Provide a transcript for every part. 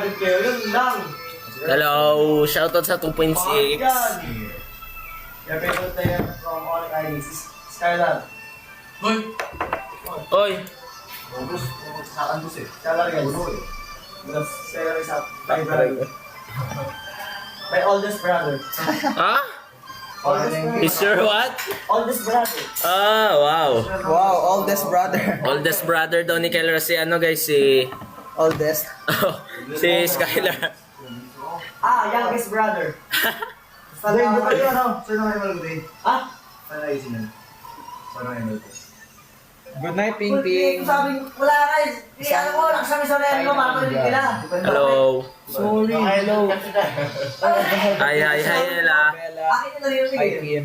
100 kayo, yun lang. Hello, shoutout sa 2.6. Yan. Your favorite player from all IDs, Skylar. Hoy! Oy, Saan to siya? Skylar yan. Because Skylar is my brother. My oldest brother. ha? Oldest brother. Is your what? Oldest brother. Ah, wow. Wow, oldest brother. Oldest brother daw ni Kelra si ano guys, si... Oldest. si Skylar. Youngest brother. Hindi mo kayo ano? Saan ang MLB? Ha? Saan ang IC nun? Saan ang MLB? Good night, Ping Ping. Sabi ko, wala kayo. Alam ko, nakasama sa relo, mapalilig nila. Hello. Sorry, hello. Hi, Ella. Bakit nyo narinig Hi, eh? Kim.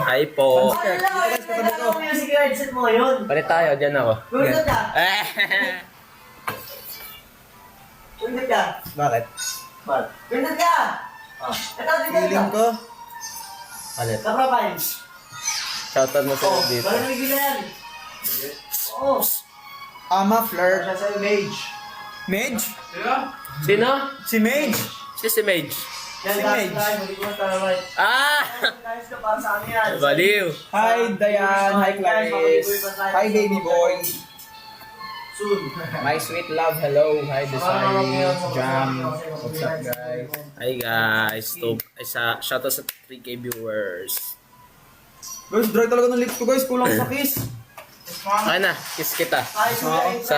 Hi po. Ano lang, kailangan mo yung music headset mo yun. Palit tayo, dyan ako. Gundot ka. Eh. Gundot ka. Bakit? Gundot ka. Ito, Feeling ko. Palit. Sa profile. Shoutout mo sila dito. Marinig nila yan. Oo. Ama Fleur. Siya sa'yo, Mage. Mage? Sino? Si Mage. Si Mage. Yan, Si guys, Mage. guys, hindi ko masalamay. Ah! Guys, ka para sa amin yan. Baliw. Hi, Dayan. Hi, Clarice. Hi, baby boy. Soon. My sweet love. Hello. Hi, Desiree. Jam. What's up, guys? Hi guys. Shoutout sa 3K viewers. Guys, dry talaga ng lips ko, guys. Kulang sa kiss. Okay na, kiss kita. Sa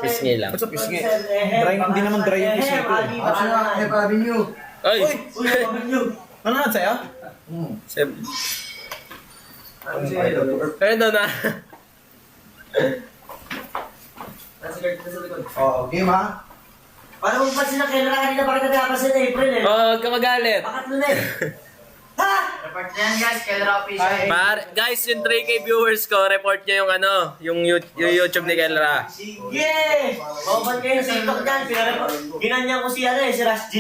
pisngi lang. What's up, pisngi? Dry, hindi naman dry yung kiss nito. Kasi nga, Avenue. Oy! Uy, kapag nyo. Ano na sa'yo? Seb. Ayun daw na. Nasa likod. Oo, game ha? Paano mo pansin na kailan kanina bakit natin napansin na April eh? Oh, huwag ka magalit. Pangatlo na eh. Ha? Report na yan guys, Kelra Official. Guys, yung 3K viewers ko, report nyo yung ano, yung YouTube ni Kelra. Sige! Mababan kayo sa TikTok dyan. Ginanyan ko si si Rush G.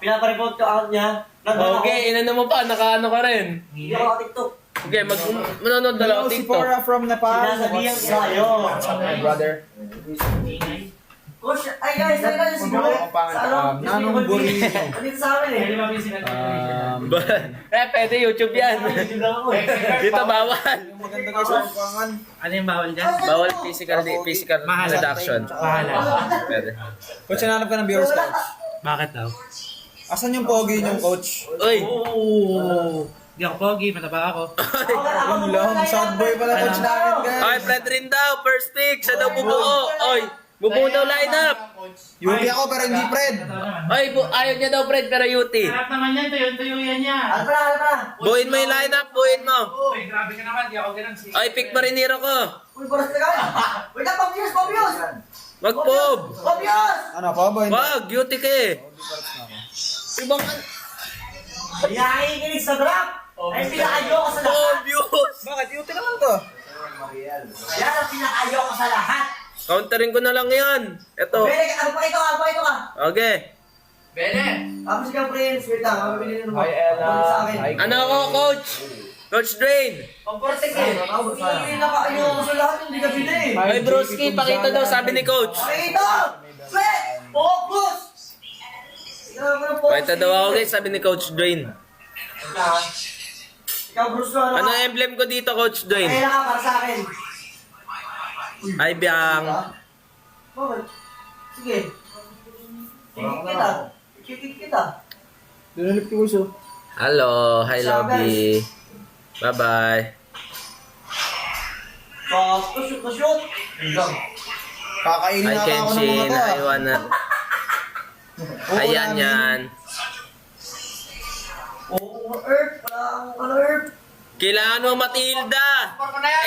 Pinapareport ko out niya. Nandun ako. Okay, inano mo pa, nakaano ka rin. Hindi ako TikTok. Okay, manonood na lang Hello, ako si TikTok. Cora from Nepal. Sinasabihan ko sa'yo. What's up, my brother? Coach, ay guys, talaga yung siguro. Ang pangalan, Sa ano? Nanong Burino. Nandito sa amin eh. Pwede YouTube yan. YouTube lang ako eh. Dito bawal. Yung maganda guys, ang pangan. Ano yung bawal dyan? Bawal physical reduction. Pwede. Coach, hanap ka ng viewers, coach. Bakit daw? Asan yung pogi yung coach? Uy! Oh! Di ako pogi, mataba ako. Yung lang, sad boy pala coach namin, guys. Ay, Fred rin daw. First pick. Siya daw bubuo. Oy! Bubuo daw lineup. Yuki ako pero hindi Fred. Oy, ayaw niya daw Fred pero Yuti. Harap naman yan, tuyo yan niya. Ano pa? Buuin mo yung lineup. Buuin mo. Uy, grabe ka naman, di ako ganun si... Ay, pick marinero ko. Uy, boras ka kami. Wait lang, Pobius! Wag pob. Pobius! Ano pa ba? Wag, Yuti ka eh. Ibang Nakikinig sa draft! Ay, pinakayo ko sa lahat! obvious. Bakit? Yuki naman to. Yan ang pinakayo ko sa lahat! Counterin ko na lang yan. Ito. Bele, ano pa ito ka? Okay. Bele! Tapos ikaw, Prince, wait lang, mabili na naman. Hi, Ella. Sa akin. Hi, Ano ako, coach? Coach Drain. Pagportek eh! Hindi nakayo ko sa lahat, hindi ka bili. Ay, broski, pakita daw, sabi ni coach. Pakita! Sweat! Focus! Pakita daw ako guys, sabi ni Coach Drain. Ikaw, Bruce, ano Ano ka? ang emblem ko dito, Coach Drain? Kailan ka para sa akin? Ay, biyang. Bakit? Sige. Kikik kita. Dinalip ko gusto. Hello, hi Lobby. Bye-bye. Shoot! Kakainin Hi na ako ng Kenshin, mga to. hi Wana. Ayan yan. Oo, Earth. Wala Earth. Kailangan mo Matilda.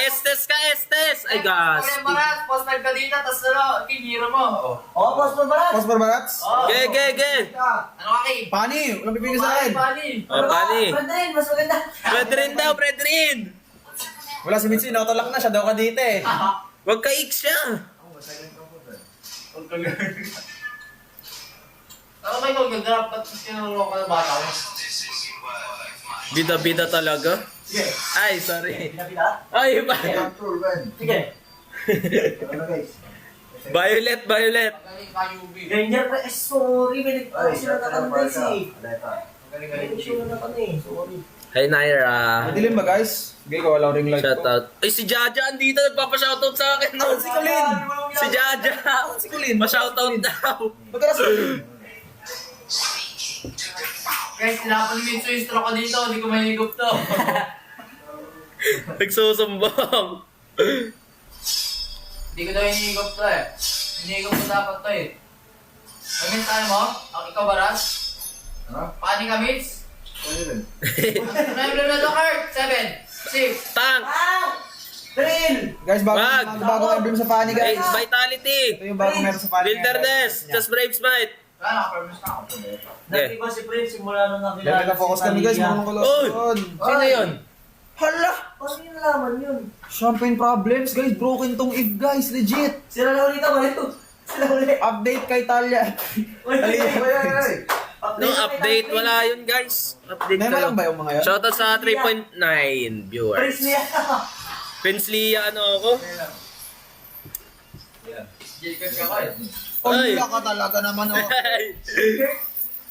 Estes ka, Estes. Ay, gas. Marat, post live ka dito, tapos ano, team hero mo. Oo, boss mo ba? Pastor Barats? Ge. Ano ka kay? Pani, walang pipili sa akin. Pani! O, pani. Pwede mas maganda. Fred rin daw, Fred rin. Wala si Mitzi, nakatulak na siya daw ka dito eh. Huwag ka ik siya. Ano ba ikaw gagrap at sinulong ka ng bata mo? Bida-bida talaga. Sige. Ay, sorry. Pinapila? Ay, ba? Control, man. Sige. Ano guys? Violet, Violet. Magaling ka, UV. Ranger pa, sorry, may nagpapasyon na kami guys eh. Magaling May nagpapasyon na kami, sorry. Hi, Naira. Madilim ba guys? Okay, ko walang ring light ko. Shoutout. Ay, si Jaja andito. Nagpapa-shoutout sa akin. No? Si Colin. Si Jaja. Si Colin. Pa-shoutout daw. Ba't ka na sa ring? Guys, tinapan yung intro ko dito. Hindi ko mahigop to. Nagsusumbong. Hindi ko daw hinihigop to eh. Hinihigop ko dapat to eh. Ang tayo mo? Ang ikaw baras? Paano ka, Mitch? Remember na to, Kurt? 7, 6. Tank. Drill! Guys, Wag. bagong emblem sa Fanny guys. Vitality. Ito yung bagong meron sa Fanny. Wilderness. Just Brave Smite. Wala, naka-permis na ako. Dati ba si Prince simula nung nakilala Level na focus kami guys, marunong ko Uy! lang. Sino yun? Hala! Paano yung nalaman yun? Champagne problems guys, broken tong if guys, legit. Sila na ulit ako ito. Sila ulit. Update kay Talia. Uy, No update. Wala yun, guys. Update Mema kayo. lang ba yung mga yan? Shoutout sa 3.9 Prince viewers. niya. Prince Leia, ano ako? Jacob ka ko eh. Ay. Wala ka talaga naman oh.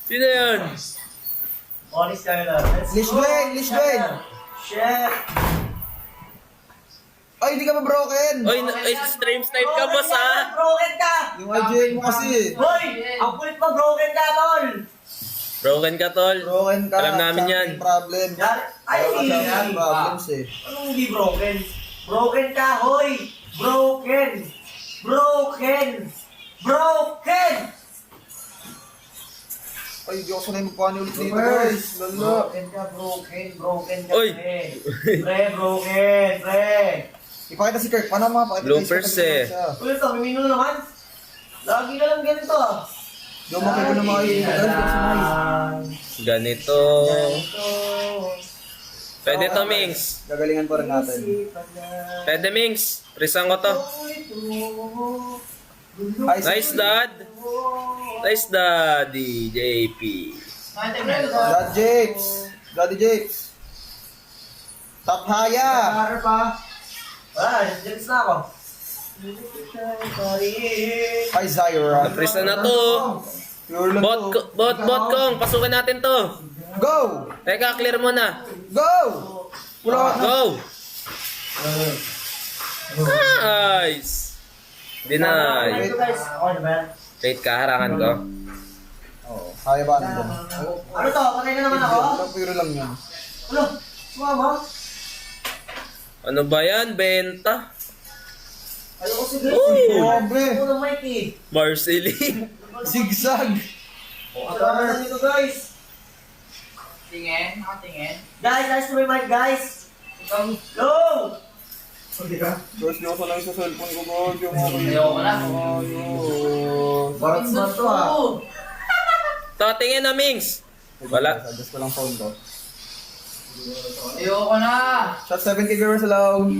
Sino yun? Honest ka na. Lish Dwayne, Lish Dwayne. Chef. Ay, hindi ka ba broken? Oy, stream snipe ka, boss, ha? Broken ka! Yung IGN mo kasi. Hoy! Ang kulit mo, broken ka, tol! Broken ka, tol. Broken ka. Alam namin yan. Champagne problem. Ay, Champagne problems eh. anong hindi broken? Broken ka, hoy! Broken! Broken! Broken! Ay, hindi ako sanay magpani ulit dito guys. Lalo. Broken ka, broken ka, Oy. pre. Pre, broken, pre. Ipakita si Kirk. Paano mga pakita Bloopers eh. Uy, ito, mimino naman. Lagi na lang ganito, ah. Yung makita ng mga iigal. Ganito. Pwede to, Mings. Gagalingan pa rin natin. Pwede, Mings. Prisan ko to. Nice, Dad. Nice, Daddy. JP. Nakita mo na Dad Jakes. Daddy Jakes. Top Haya. Para pa. Ah, dyan na ako. Ay, Zyra. Prisan na to. Pure lang to. Bot kong. Pasukin natin to. Go! Teka, clear mo na. Go! Wala na. Go! Nice! Deny. Ito guys. Ako na ba yan? Wait ka, harangan ko. Oo, kaya ba nandun? Ano to? Patay na naman ako? Pure lang yan. Ano? Sumama? Ano ba yan? Benta? Ayoko si Grace. Uy! Grabe. Ayoko na Mikey. Marceline. Zigzag. Ano na dito guys? tingin, nakatingin. Guys, nice to meet Mike guys. Go! Hindi ka? George, di ako sanay sa cellphone ko, God. Yung mga Ayoko na. Ayun. Parang smart to ah. To, tingin na, Mings. Wala. Adjust ko lang phone ko. Ayoko na. Shot 70 viewers alone.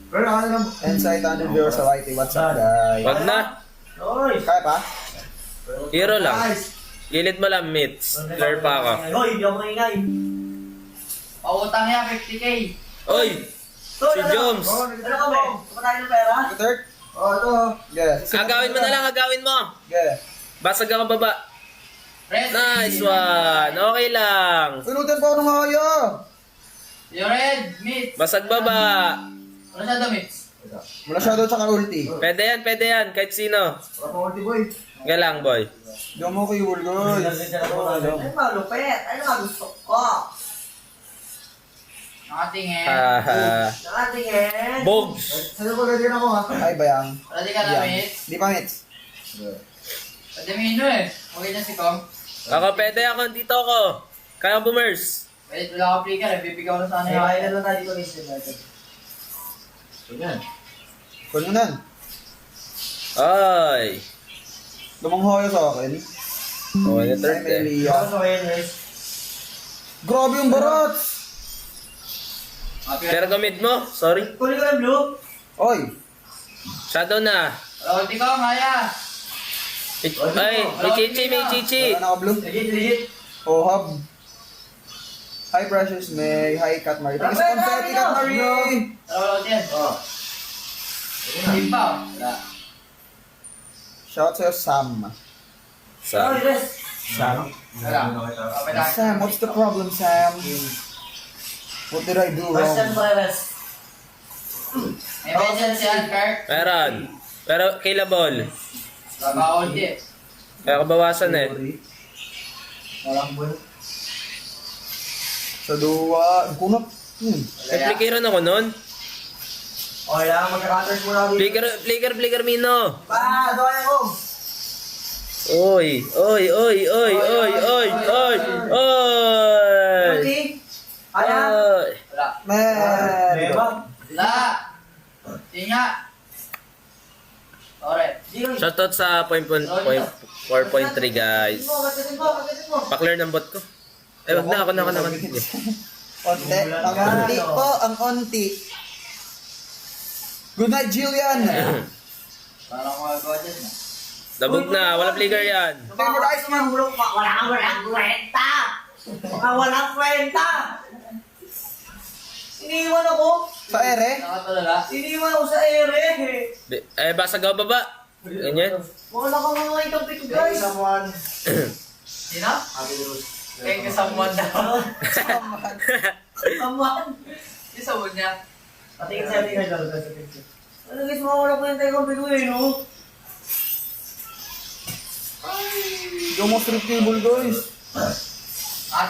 Pero ano lang. And sa 800 viewers sa YT. What's up, guys? Wag na. Nice. Kaya pa? Hero lang. Nice. Gilid mo lang, Mitz. Clear pa ako. Hoy, hindi ako maingay. Pautang niya, 50k. Oy! Hoy, Si ano? Jones. Ano kami? Kumatayin ng pera? Third? Oh, ito. Yeah. Agawin mo na lang, agawin mo. Yeah. Basag ka baba. Red. Nice one. Okay lang. Pinutin pa ako ng haya. Yung red, meat. Basag baba. Ano siya damit? Wala shadow tsaka ulti. Pwede yan. Kahit sino. Wala pa ulti boy. Galang, boy. Di mo ko yung guys. Ay, malupit. Ay, gusto ko. Nakatingin. Haha. Nakatingin. Bogs. Sa'yo ba ganyan ako ha? Ay, bayang. Ready ka na, meat? Di pa, Mitz. Pwede mino eh. Okay na si Kong. Ako, pwede ako. Dito ako. Kaya boomers. Wait, wala ka flicker eh. Bibigyan ko na sana Ay, yung kaya na lang tayo dito guys. Ganyan. Kung mo nan. Ay. Lumang haya sa akin. Okay na third Ay, eh. Melia. Ako sa kayo guys. Grabe yung barat. Pero gamit mo. Sorry. Kunin ko yung blue. Oy. Shadow na. Wala ulti ko, kaya. Ay, may chichi. Wala na ka blue. Legit. Oh, hub. Hi, Precious May. Hi, Kat Marie. Thank you sa confetti, Kat Marie. Wala ulti yan. Oh. Hindi pa. Wala. Shout sa'yo, Sam. Sa... Sam? Wala. Okay lang. Sam, what's the problem, Sam? What did I do Question wrong? Perez. May message yan, Kurt. Meron. Pero killable. Bawal di. Kaya kabawasan eh. Walang bull. Sa duwa. Kunap. Flickeran ako nun. Okay lang, magka-cutters muna dito. Flicker, Mino. Doon ako. Oy. Oy. Pwede? Ayan. Oy. Wala. Man. Diba? Wala. Hindi nga. Alright. Shoutout sa 4.3 guys. Pa-clear ng bot ko. Eh, wag na. Ako na. Sige. Onte. Ang onti po. Ang onti. Good night, Jillian. Parang magagawa dyan. Dabog na. Wala flicker yan. Favorize mo. Walang kwenta! Walang kwenta! Iniwan ako! Sa ere. Nakatulala. Iniwan ako sa ere! Eh, basag ako baba. Ganyan. Wala ka mga itong pito guys! Someone. Sino? Eh, kasamuan daw. Someone! Kasamuan niya. Patingin sa ating idol sa picture. Ano guys, mawala kwenta yung pito eh, no? Yung most retrievable, guys.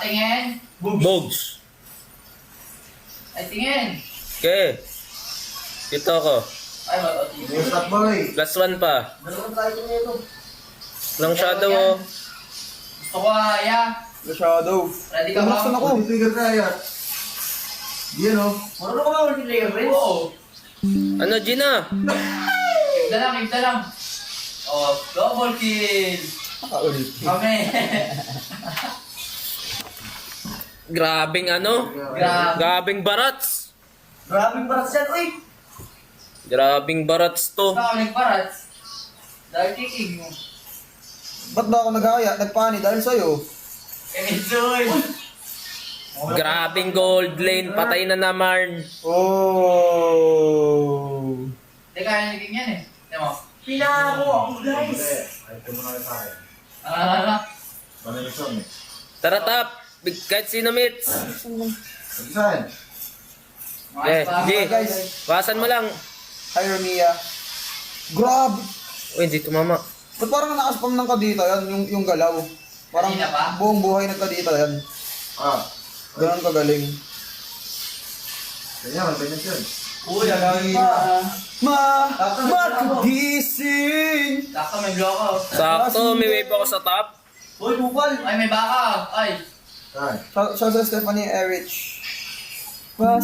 Tingin. Bogs. Ay, tingin. Okay. Dito ako. Ay, mag-OT. Yung stop boy. Last one pa. Dalawang tayo ko nito. Lang shadow oh. Gusto ko Aya. The shadow. Ready ka ba? Tumaksan ako. Trigger tayo. Yan o. Marunong ka ba multiplayer, friends? Oo. Ano, Gina? Higda lang. Oh, double kill. Nakaulit. Kami. Grabing ano? Grabe. Grabing barats. Grabing barat siya, uy! Grabing barats to. Baka nagparats. Dahil kicking mo. Ba't ba ako naghaya? Nagpani dahil sa'yo. Enjoy. Grabing gold lane. Patay na naman. Oh. Hindi kaya naging yan eh. Tignan mo. Pinako ako, guys! Ito mo na sa akin. Ah, Paano yung song eh? Tara tap. Kahit sino mates. Saan? Eh, G. Guys. Bawasan mo lang. Hi, Romia. Grab! Uy, hindi tumama. Ba't parang nakaspam ng kadita yan, yung galaw? Parang Kanina pa? buong buhay nagkadita yan. Ganon kagaling. Kanya, malapit yun. Uy, nagawin pa! Magising! Sakto may bloko. Sakto, may wave ako sa top. Uy, bupal! Ay, may baka. Ay, Saan? Siya sa Stephanie Erich. baka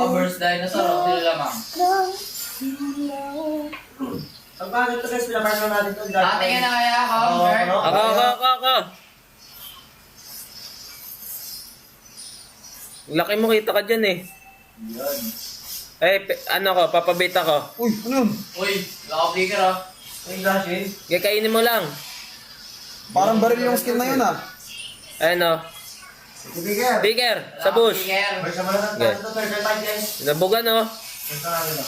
burst dinosaur. Ang sila lamang. Ang pangit to guys, pinapartner natin to. Tingin na kaya ako, Kurt. Ako. Laki mo, kita ka dyan eh. Yan. Eh, ano ko, papabit ako. Uy, ano yun? Uy, wala ka flicker ah. Uy, Dashin. Gakainin mo lang. Parang baril yung skin na yun ah. Ano, Titigil. Bigger, sa bush. May sama lang ang Okay. tanto to, turtle time guys. Nabugan oh. Ito namin na.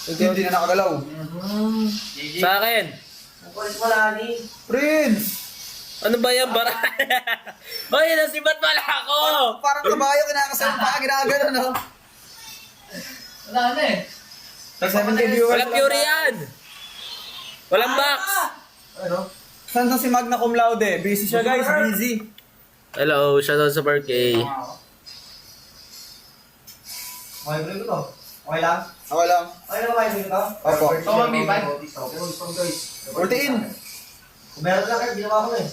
Hindi na nakagalaw. GG. Sa akin. Ang kulis mo lagi. Prince! Ano ba yan, bara? Hoy, nasibat pala ako! Parang kabayo, kinakasal pa, ginagano no? Wala na eh. Sa 7K viewers. Walang fury yan! Walang box! Ano? Saan na si Magna Cum Laude? Busy siya guys, busy. Hello, shoutout sa birthday. Okay, bro ko to. Okay lang? Ako lang. Okay lang ba kayo ko to? Opo. Ito ang may bag. Stop guys. 14. Kung meron lang kayo, ginawa ko na eh.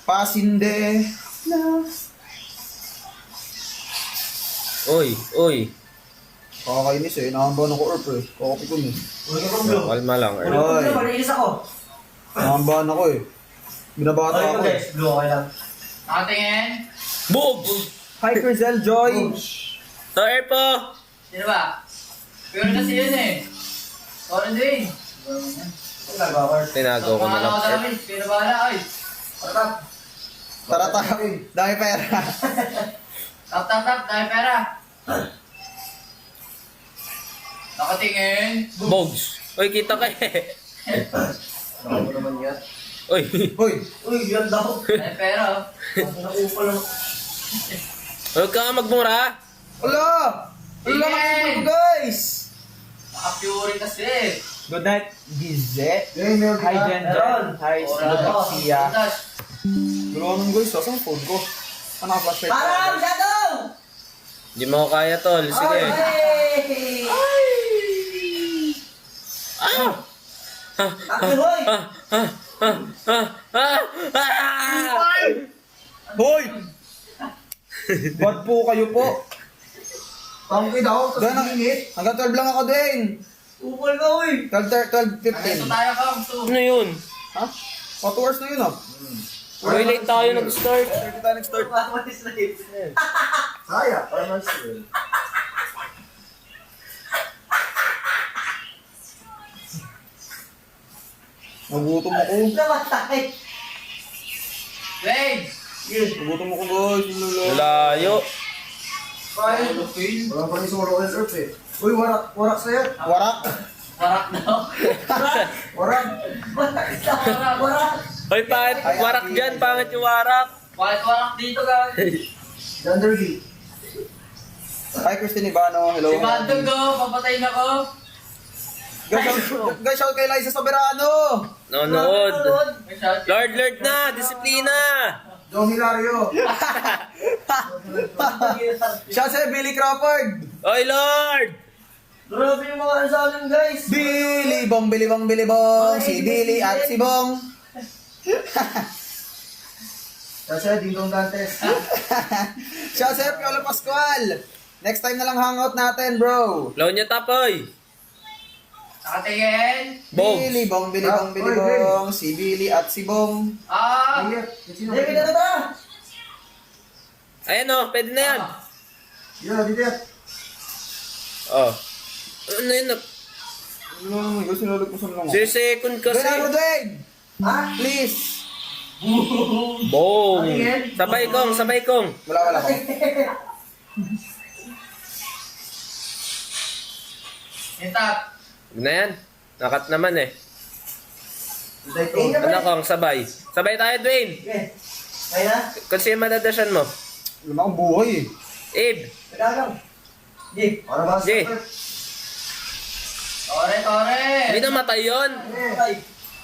Pasinde. Uy. Kakakainis eh, nakambahan ako Earth eh. Kakapit ko eh. Ulo ka blue. Kalma lang. Ulo ka Oy. blue, malinis ako. Nakambahan ako eh. Binabata Okay ako ko eh. guys, blue okay lang. Nakatingin. Boobs! Hi Crizel Joy! To air po! Sino ba? Pero kasi yun eh. Sorry din. Ang gagawa ko. Tinago ko na lang. Ako dami. Pero bahala ay. Patap. Tara tayo. Dami pera. Tap. Dahil pera. Nakatingin. Bogs! Uy, kita ka eh. Ako naman yan. Uy! Uy! Uy, yan daw. Ay, pero. Ang nakupa lang. Huwag ka magmura! Ala! Ala Again! ko guys! Naka-pure kasi. Good night, Gizet. Eh, meron Hi, ka. Jen. Hi, Sia. Ganoon guys, saan ang phone ko? Ano ka flashlight? Parang shadow! Hindi mo ko kaya, tol. Sige. Ah! Ate, hoy! Hoy! Bad po kayo po. Tangki daw, tapos Gano'n, init. hanggang 12 lang ako din. Upal ka, uy! 12, Ito 15. tayo, Kong. Ano yun? Ha? O, 2 hours na yun ah. Uy, late tayo nag-start. 30 tayo nag-start. Mamatis na yun. Saya, para mag-start. Nagutom ako. Namatay. Wait! Nagutom ako guys. Layo. Wala pa ni Solo and Earth eh. Uy, warak sa'yo. Warak. Warak daw. Warak. Warak. Hoy, pangit. Warak dyan. Pangit yung warak. Bakit warak dito, guys? Dunderby. Hi Christine Ibano. Hello. Si Bandog, papatayin ako. Guys, shout kay Liza Soberano. Nanonood. May shout. Lord na. Disiplina. John Hilario. Shout sa Billy Crawford. Oy, Lord. Grabe yung mga ano sa amin, guys. Billy Bong, Billy Bong, Billy Bong. Si Billy at si Bong. Kasi Dingdong Dantes. Shout sa Piolo Pascual. Next time na lang hangout natin, bro. Law niya tapoy. Nakatingin. Bong. Billy Bong, Billy Bong, Billy Bong. Si Billy at si Bong. Ah! Ayet. Sino? David, ano ba? Ayan o. Pwede na yan. Yun, dito. Oh. Ano yun? Ano naman, guys, sinalagpusan lang ako. 0 second kasi. Dwayne, Dwayne! Ha? Please! Bong. Sabay kong, sabay kong. Wala ko. Yung top. Huwag na yan. Nakat naman eh. Tingin ka ba? Ano kong, sabay. Sabay tayo, Dwayne. Okay. Kaya na? Kung sino madadasyan mo. Wala akong buhay eh. Abe. Nagagang. Di. Para ba sa Jay. Tore. Hindi namatay yun. Ay.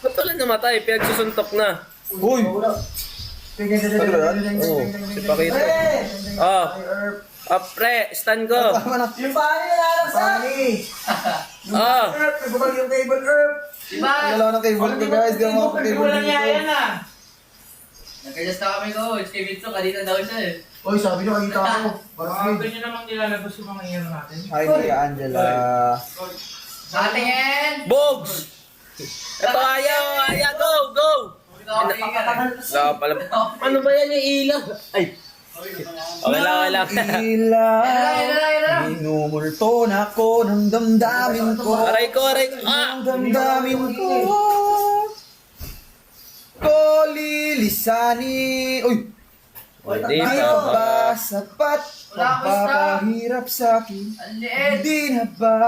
Ba't wala namatay? Pinagsusuntok na. Uy! Wala. Ano ba yan? Oo. Si Pakito. Eh! Oh. Oh, pre. Stand ko. Tama na. Yung paa niya nalalaksa! Pani. Oh. Earth, nagbabag yung cable Earth. Diba? Wala na cable ko guys. Di ako makapag-cable dito. Nag-adjust na kami, coach. Kay Mitsu, kanina daw siya eh. Oy, sabi niyo, nakita ako. Parang Ganyan namang nilalabas yung mga hero natin. Hi, Tia Angela. Nakatingin. Bogs. Ito, ayaw. Go, go. Nakatingin. Wala pala. Ano ba yan yung ilaw? Ay. Okay lang. Ilaw. Minumulto na ko ng damdamin ko. Aray ko. Ah! Ng damdamin ko. Ko lilisani. Uy! Hindi Di pa ba? ba sapat? Wala, Magpapahirap sa'kin. Ang liit. Hindi na ba?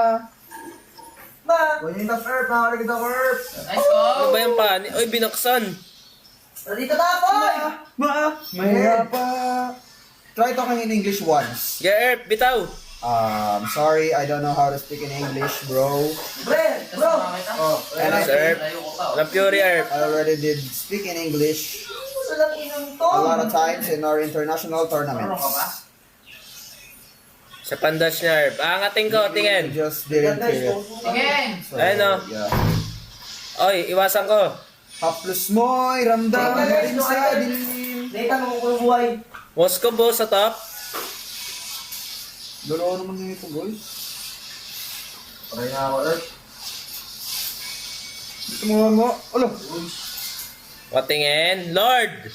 Ma! Ganyan na Earth, nakakarinig ako Earth. Nice go. Ano ba yung pani? Oy, binaksan. Nandito tapoy! Mahirapa. Try talking in English once. Yeah, Erp, bitaw. Sorry, I don't know how to speak in English, bro. Bre! Bro! Oh, Ano, sir? Layo ko pa. Walang Fury, Erp. I already did speak in English Walang inang to! a lot of times in our international Marunong ka tournaments. ba? Sa pandas niya, Erp. Aangatin ko, I tingin. just didn't hear it. Tingin. So, Ayun, oh. yeah. Oy, iwasan ko. Haplos mo'y ramdam rin sa dilim. Data mo kung buhay. Moscow, boss, sa top. Dalawa naman yung ito, boys. Patay na ako Earth. Dito mo. Ulo! Patingin. Lord!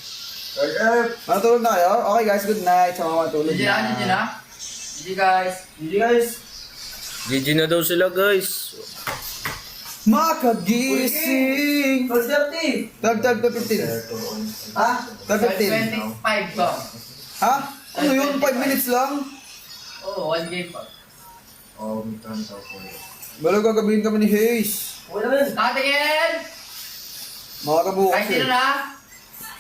Earth. Matulog na kayo? Okay guys, good night. Sa mga matulog GG na. GG guys. Hindi guys. GG na daw sila, guys. Makagising! 12:30. Tag 15. Ha? Tag 15. 25 ba? Ha? Ano yun? 5 minutes lang? Oo, 1 game pa. Oh, may kanta ko. Balo gagabihin kami ni Hayes. Okay naman. Nakatingin! Mga kabukas Kahit sino eh. na?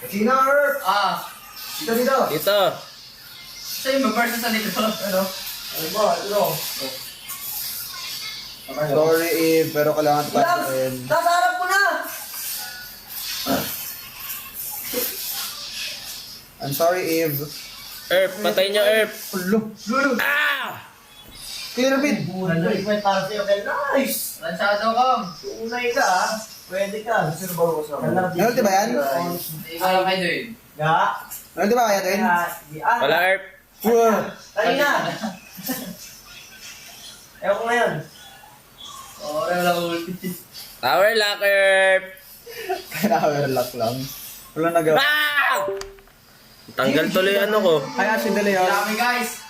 Sino, Earth? Dito, dito. Dito. Sa'yo mo versus sa dito. Ano? Ano ba? Ito. Sorry Eve, pero kailangan tapusin. Nasa harap ko na! I'm sorry Eve. Erp, patay nyo, Erp. Ulo. Ah! Clear bid. Unay ko yung para sa'yo. Okay, nice! Lansyado kong. Unay ka ah. Pwede ka. Sino ba ako sa Penalty ba yan? Ikaw lang kayo doon. Ga? Penalty ba kaya din? Wala, Erp. Wow. Kanina! Ewan ko ngayon. Oo, wala ko ulti. Tower lock, Erp. Kailangan lock lang. Wala nagawa. Ah! Tanggal tuloy ano ko. Kaya si Dele Dami guys.